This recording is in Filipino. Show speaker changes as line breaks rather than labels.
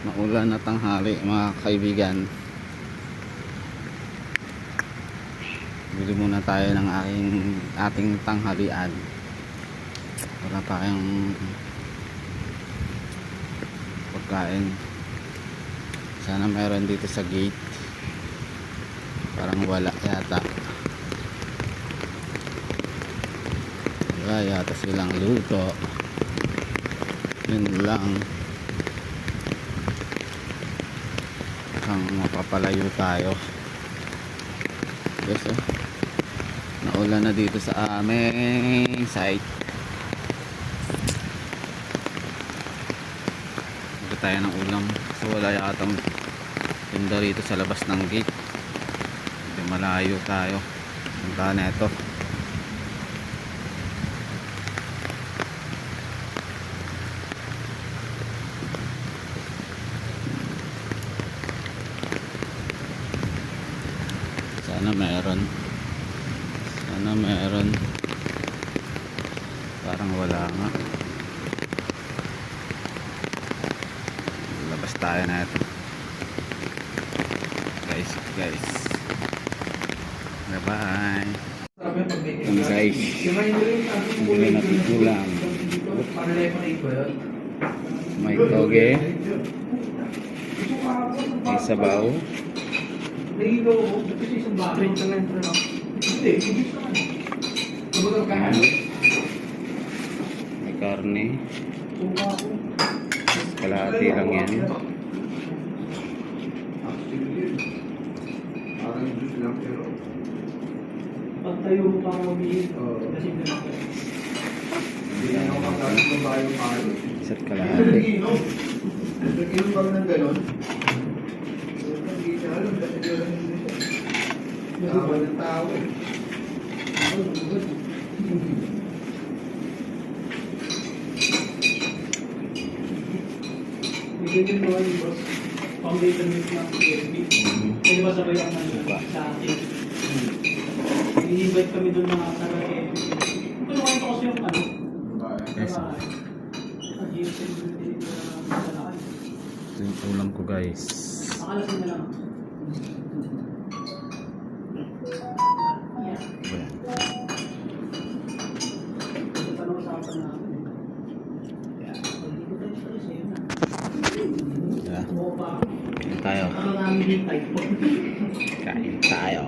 Maulan na tanghali mga kaibigan. Bili muna tayo ng ating tanghalian. Wala pa kayong pagkain. Sana meron dito sa gate. Parang wala yata. Wala yata silang luto. Yun lang. Ang mapapalayo tayo. Yes, naulan na dito sa aming site. Hindi tayo ng ulam. So wala yatang tinda rito sa labas ng gate. Hindi, malayo tayo. Punta na ito. Sana meron. Parang wala nga. Labas tayo na ito. Guys. Bye bye. Ang guys, hindi na tigulang. May toge, may sabaw, may karne, kalahati lang yan.
Pagtayo mo pa ako umihin. Kasi hindi na ako magkakaroon ng bayo paano.
Isa't kalahati.
Nag-inom kami ng gano'n. Hindi siya alam kasi gano'n hindi siya. Nagawa ng tao eh. Bigyan mo naman yung boss. Foundation with na PSB. Kaya ba sabay ang sa akin? I-invite kami doon mga sarili. Tulungan ko kasi yung ano.
Yes. Ito yung ulam ko guys.
Akalasin na lang.
Kain tayo. Kain tayo.